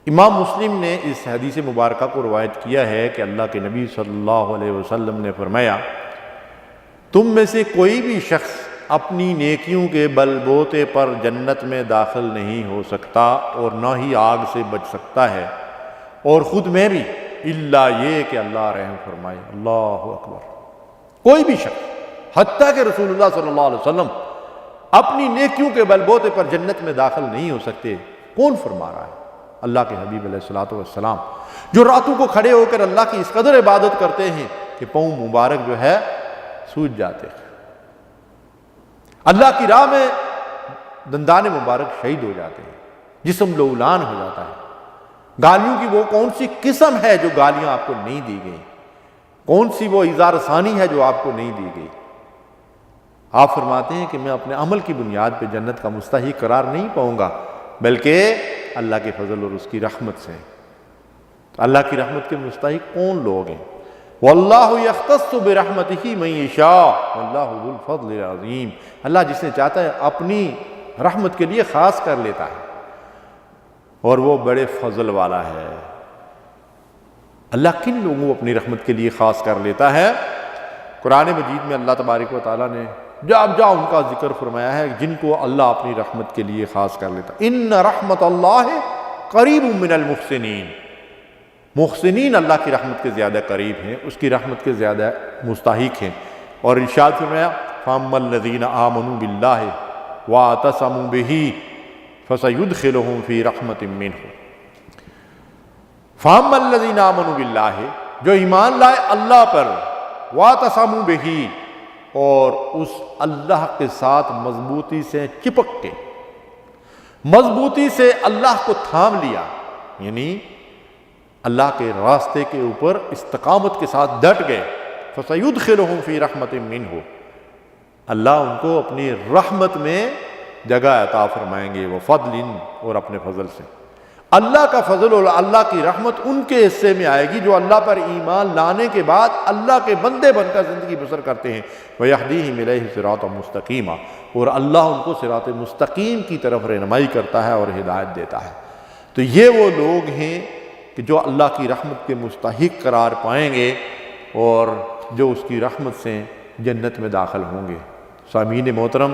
امام مسلم نے اس حدیث مبارکہ کو روایت کیا ہے کہ اللہ کے نبی صلی اللہ علیہ وسلم نے فرمایا، تم میں سے کوئی بھی شخص اپنی نیکیوں کے بل بوتے پر جنت میں داخل نہیں ہو سکتا اور نہ ہی آگ سے بچ سکتا ہے، اور خود میں بھی، الا یہ کہ اللہ رحم فرمائے۔ اللہ اکبر۔ کوئی بھی شخص، حتیٰ کہ رسول اللہ صلی اللہ علیہ وسلم اپنی نیکیوں کے بل بوتے پر جنت میں داخل نہیں ہو سکتے۔ کون فرما رہا ہے؟ اللہ کے حبیب علیہ الصلوۃ والسلام، جو راتوں کو کھڑے ہو کر اللہ کی اس قدر عبادت کرتے ہیں کہ پاؤں مبارک جو ہے سوج جاتے ہیں، اللہ کی راہ میں دندان مبارک شہید ہو جاتے ہیں، جسم لولان ہو جاتا ہے۔ گالیوں کی وہ کون سی قسم ہے جو گالیاں آپ کو نہیں دی گئی؟ کون سی وہ ایذا رسانی ہے جو آپ کو نہیں دی گئی؟ آپ فرماتے ہیں کہ میں اپنے عمل کی بنیاد پہ جنت کا مستحق قرار نہیں پاؤں گا، بلکہ اللہ کے فضل اور اس کی رحمت سے۔ اللہ کی رحمت کے مستحق کون لوگ ہیں؟ واللہ یختص برحمتہ من یشاء واللہ ذو الفضل العظیم۔ اللہ جسے چاہتا ہے اپنی رحمت کے لیے خاص کر لیتا ہے، اور وہ بڑے فضل والا ہے۔ اللہ کن لوگوں کو اپنی رحمت کے لیے خاص کر لیتا ہے؟ قرآن مجید میں اللہ تبارک و تعالیٰ نے جا ان کا ذکر فرمایا ہے جن کو اللہ اپنی رحمت کے لیے خاص کر لیتا ہے۔ ان رحمت اللہ قریب من المحسنین۔ محسنین اللہ کی رحمت کے زیادہ قریب ہیں، اس کی رحمت کے زیادہ مستحق ہیں۔ اور ارشاد فرمایا، فَأَمَّا الَّذِينَ آمَنُوا بِاللَّهِ وَاعْتَصَمُوا بِهِ فَسَيُدْخِلُهُمْ فِي رَحْمَةٍ مِّنْهُ۔ فَأَمَّا الَّذِينَ آمَنُوا بِاللَّهِ، جو ایمان لائے اللہ پر، وَاعْتَصَمُوا بِهِ، اور اس اللہ کے ساتھ مضبوطی سے چپک کے، مضبوطی سے اللہ کو تھام لیا، یعنی اللہ کے راستے کے اوپر استقامت کے ساتھ ڈٹ گئے، فَسَيُدْخِلُهُمْ فِي رَحْمَةٍ مِّنْهُ، اللہ ان کو اپنی رحمت میں جگہ عطا فرمائیں گے، وَفَضْلٍ، اور اپنے فضل سے۔ اللہ کا فضل اور اللہ کی رحمت ان کے حصے میں آئے گی جو اللہ پر ایمان لانے کے بعد اللہ کے بندے بن کر زندگی بسر کرتے ہیں۔ وَيَهْدِيهِمْ إِلَيْهِ صِرَاطًا مُسْتَقِيمًا، اور اللہ ان کو صراط مستقیم کی طرف رہنمائی کرتا ہے اور ہدایت دیتا ہے۔ تو یہ وہ لوگ ہیں کہ جو اللہ کی رحمت کے مستحق قرار پائیں گے اور جو اس کی رحمت سے جنت میں داخل ہوں گے۔ سامعین محترم،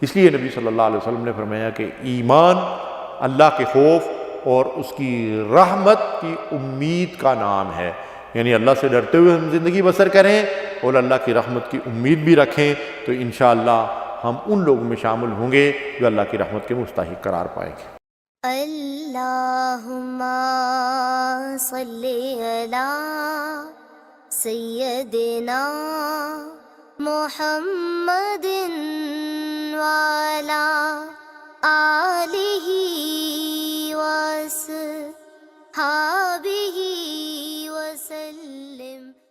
اس لیے نبی صلی اللہ علیہ وسلم نے فرمایا کہ ایمان اللہ کے خوف اور اس کی رحمت کی امید کا نام ہے، یعنی اللہ سے ڈرتے ہوئے ہم زندگی بسر کریں اور اللہ کی رحمت کی امید بھی رکھیں، تو انشاءاللہ ہم ان لوگوں میں شامل ہوں گے جو اللہ کی رحمت کے مستحق قرار پائیں گے۔ اللہم صلی علی سیدنا محمد وعلی آلہ وصحبہ